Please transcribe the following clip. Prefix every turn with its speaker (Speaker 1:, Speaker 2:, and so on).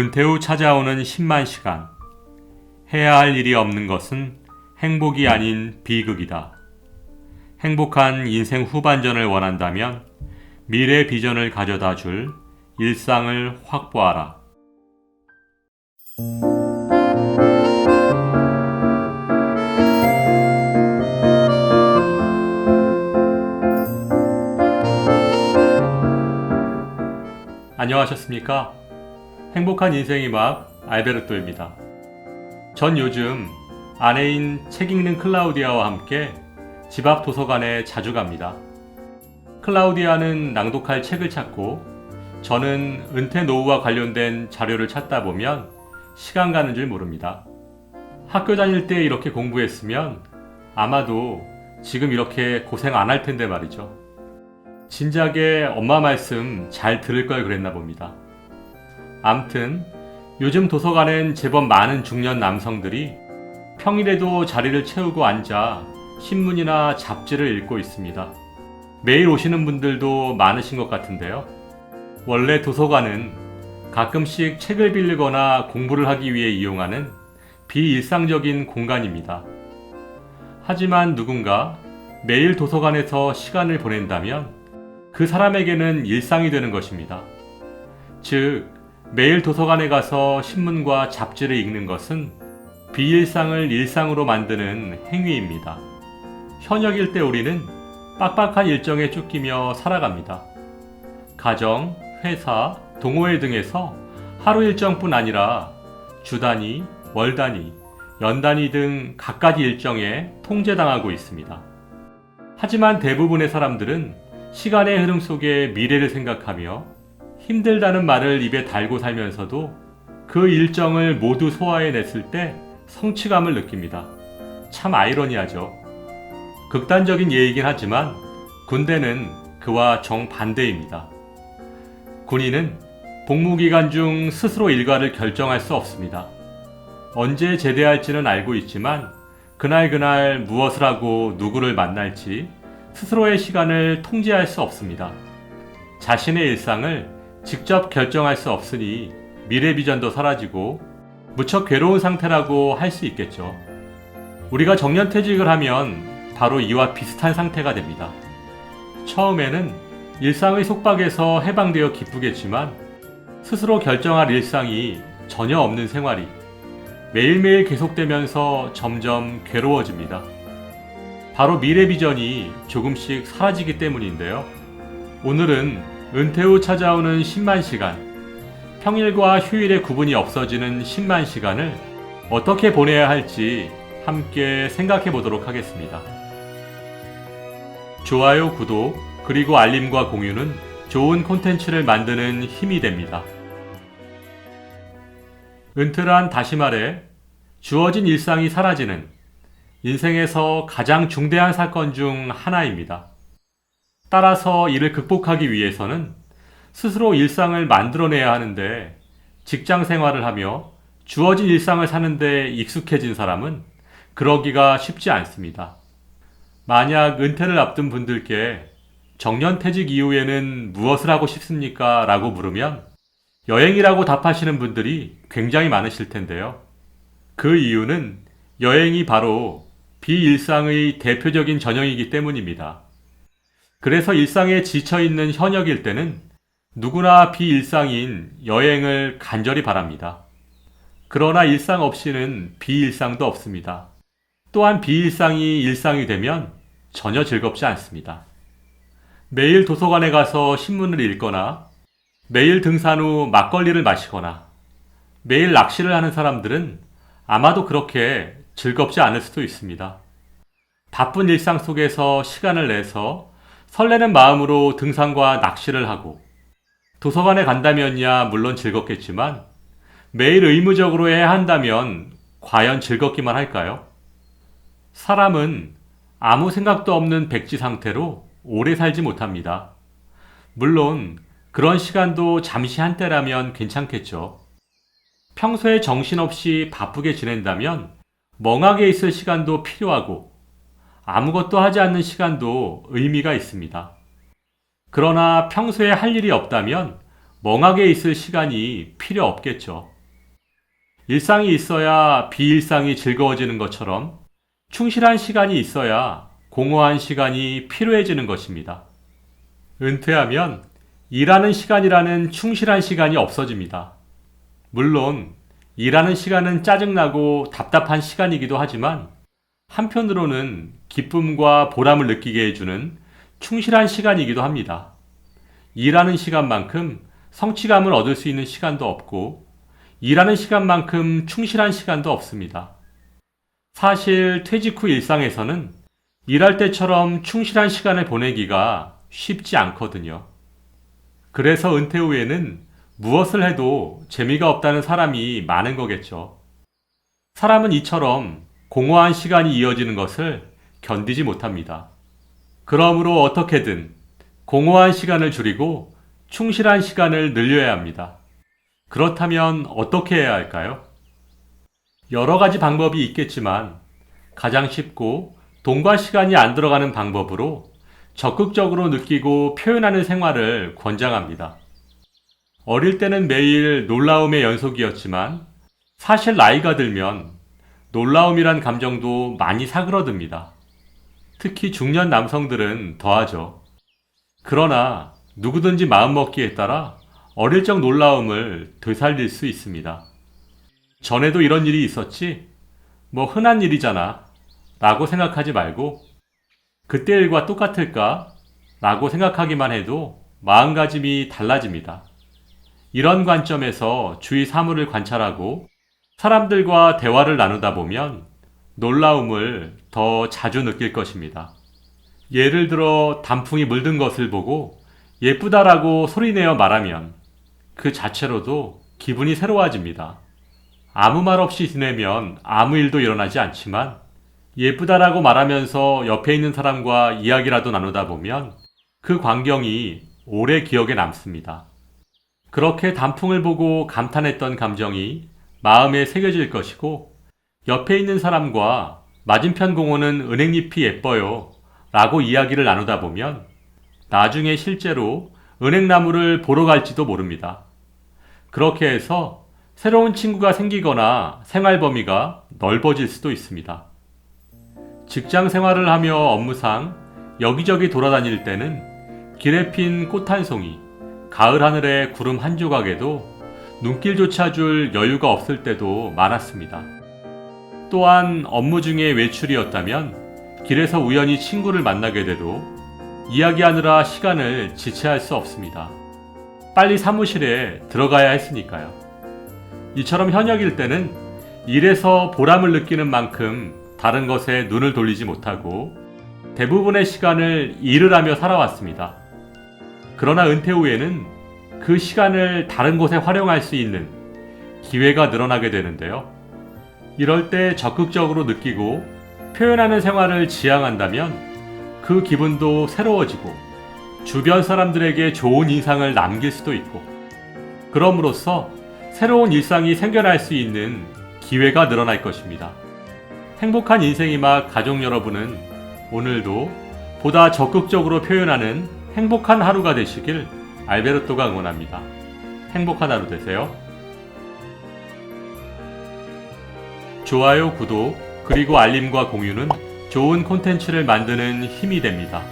Speaker 1: 은퇴 후 찾아오는 10만 시간. 해야 할 일이 없는 것은 행복이 아닌 비극이다. 행복한 인생 후반전을 원한다면 미래 비전을 가져다 줄 일상을 확보하라. 안녕하셨습니까? 행복한 인생의 막 알베르토입니다. 전 요즘 아내인 책 읽는 클라우디아와 함께 집 앞 도서관에 자주 갑니다. 클라우디아는 낭독할 책을 찾고 저는 은퇴 노후와 관련된 자료를 찾다 보면 시간 가는 줄 모릅니다. 학교 다닐 때 이렇게 공부했으면 아마도 지금 이렇게 고생 안 할 텐데 말이죠. 진작에 엄마 말씀 잘 들을 걸 그랬나 봅니다. 암튼 요즘 도서관엔 제법 많은 중년 남성들이 평일에도 자리를 채우고 앉아 신문이나 잡지를 읽고 있습니다. 매일 오시는 분들도 많으신 것 같은데요. 원래 도서관은 가끔씩 책을 빌리거나 공부를 하기 위해 이용하는 비일상적인 공간입니다. 하지만 누군가 매일 도서관에서 시간을 보낸다면 그 사람에게는 일상이 되는 것입니다. 즉, 매일 도서관에 가서 신문과 잡지를 읽는 것은 비일상을 일상으로 만드는 행위입니다. 현역일 때 우리는 빡빡한 일정에 쫓기며 살아갑니다. 가정, 회사, 동호회 등에서 하루 일정뿐 아니라 주 단위, 월 단위, 연 단위 등 갖가지 일정에 통제당하고 있습니다. 하지만 대부분의 사람들은 시간의 흐름 속에 미래를 생각하며 힘들다는 말을 입에 달고 살면서도 그 일정을 모두 소화해냈을 때 성취감을 느낍니다. 참 아이러니하죠. 극단적인 예이긴 하지만 군대는 그와 정반대입니다. 군인은 복무기간 중 스스로 일과를 결정할 수 없습니다. 언제 제대할지는 알고 있지만 그날 무엇을 하고 누구를 만날지 스스로의 시간을 통제할 수 없습니다. 자신의 일상을 직접 결정할 수 없으니 미래 비전도 사라지고 무척 괴로운 상태라고 할 수 있겠죠. 우리가 정년퇴직을 하면 바로 이와 비슷한 상태가 됩니다. 처음에는 일상의 속박에서 해방되어 기쁘겠지만 스스로 결정할 일상이 전혀 없는 생활이 매일매일 계속되면서 점점 괴로워집니다. 바로 미래 비전이 조금씩 사라지기 때문인데요. 오늘은 은퇴 후 찾아오는 10만 시간, 평일과 휴일의 구분이 없어지는 10만 시간을 어떻게 보내야 할지 함께 생각해 보도록 하겠습니다. 좋아요, 구독, 그리고 알림과 공유는 좋은 콘텐츠를 만드는 힘이 됩니다. 은퇴란 다시 말해 주어진 일상이 사라지는 인생에서 가장 중대한 사건 중 하나입니다. 따라서 이를 극복하기 위해서는 스스로 일상을 만들어내야 하는데 직장 생활을 하며 주어진 일상을 사는데 익숙해진 사람은 그러기가 쉽지 않습니다. 만약 은퇴를 앞둔 분들께 정년퇴직 이후에는 무엇을 하고 싶습니까? 라고 물으면 여행이라고 답하시는 분들이 굉장히 많으실 텐데요. 그 이유는 여행이 바로 비일상의 대표적인 전형이기 때문입니다. 그래서 일상에 지쳐있는 현역일 때는 누구나 비일상인 여행을 간절히 바랍니다. 그러나 일상 없이는 비일상도 없습니다. 또한 비일상이 일상이 되면 전혀 즐겁지 않습니다. 매일 도서관에 가서 신문을 읽거나 매일 등산 후 막걸리를 마시거나 매일 낚시를 하는 사람들은 아마도 그렇게 즐겁지 않을 수도 있습니다. 바쁜 일상 속에서 시간을 내서 설레는 마음으로 등산과 낚시를 하고 도서관에 간다면야 물론 즐겁겠지만 매일 의무적으로 해야 한다면 과연 즐겁기만 할까요? 사람은 아무 생각도 없는 백지 상태로 오래 살지 못합니다. 물론 그런 시간도 잠시 한때라면 괜찮겠죠. 평소에 정신없이 바쁘게 지낸다면 멍하게 있을 시간도 필요하고 아무것도 하지 않는 시간도 의미가 있습니다. 그러나 평소에 할 일이 없다면 멍하게 있을 시간이 필요 없겠죠. 일상이 있어야 비일상이 즐거워지는 것처럼 충실한 시간이 있어야 공허한 시간이 필요해지는 것입니다. 은퇴하면 일하는 시간이라는 충실한 시간이 없어집니다. 물론 일하는 시간은 짜증나고 답답한 시간이기도 하지만 한편으로는 기쁨과 보람을 느끼게 해주는 충실한 시간이기도 합니다. 일하는 시간만큼 성취감을 얻을 수 있는 시간도 없고 일하는 시간만큼 충실한 시간도 없습니다. 사실 퇴직 후 일상에서는 일할 때처럼 충실한 시간을 보내기가 쉽지 않거든요. 그래서 은퇴 후에는 무엇을 해도 재미가 없다는 사람이 많은 거겠죠. 사람은 이처럼 공허한 시간이 이어지는 것을 견디지 못합니다. 그러므로 어떻게든 공허한 시간을 줄이고 충실한 시간을 늘려야 합니다. 그렇다면 어떻게 해야 할까요? 여러 가지 방법이 있겠지만 가장 쉽고 돈과 시간이 안 들어가는 방법으로 적극적으로 느끼고 표현하는 생활을 권장합니다. 어릴 때는 매일 놀라움의 연속이었지만 사실 나이가 들면 놀라움이란 감정도 많이 사그러듭니다. 특히 중년 남성들은 더하죠. 그러나 누구든지 마음먹기에 따라 어릴 적 놀라움을 되살릴 수 있습니다. 전에도 이런 일이 있었지? 뭐 흔한 일이잖아 라고 생각하지 말고 그때 일과 똑같을까? 라고 생각하기만 해도 마음가짐이 달라집니다. 이런 관점에서 주위 사물을 관찰하고 사람들과 대화를 나누다 보면 놀라움을 더 자주 느낄 것입니다. 예를 들어 단풍이 물든 것을 보고 예쁘다라고 소리내어 말하면 그 자체로도 기분이 새로워집니다. 아무 말 없이 지내면 아무 일도 일어나지 않지만 예쁘다라고 말하면서 옆에 있는 사람과 이야기라도 나누다 보면 그 광경이 오래 기억에 남습니다. 그렇게 단풍을 보고 감탄했던 감정이 마음에 새겨질 것이고 옆에 있는 사람과 맞은편 공원은 은행잎이 예뻐요 라고 이야기를 나누다 보면 나중에 실제로 은행나무를 보러 갈지도 모릅니다. 그렇게 해서 새로운 친구가 생기거나 생활 범위가 넓어질 수도 있습니다. 직장 생활을 하며 업무상 여기저기 돌아다닐 때는 길에 핀 꽃 한 송이, 가을 하늘에 구름 한 조각에도 눈길조차 줄 여유가 없을 때도 많았습니다. 또한 업무 중에 외출이었다면 길에서 우연히 친구를 만나게 돼도 이야기하느라 시간을 지체할 수 없습니다. 빨리 사무실에 들어가야 했으니까요. 이처럼 현역일 때는 일에서 보람을 느끼는 만큼 다른 것에 눈을 돌리지 못하고 대부분의 시간을 일을 하며 살아왔습니다. 그러나 은퇴 후에는 그 시간을 다른 곳에 활용할 수 있는 기회가 늘어나게 되는데요. 이럴 때 적극적으로 느끼고 표현하는 생활을 지향한다면 그 기분도 새로워지고 주변 사람들에게 좋은 인상을 남길 수도 있고 그럼으로써 새로운 일상이 생겨날 수 있는 기회가 늘어날 것입니다. 행복한 인생이막 가족 여러분은 오늘도 보다 적극적으로 표현하는 행복한 하루가 되시길 알베르토가 응원합니다. 행복한 하루 되세요. 좋아요, 구독, 그리고 알림과 공유는 좋은 콘텐츠를 만드는 힘이 됩니다.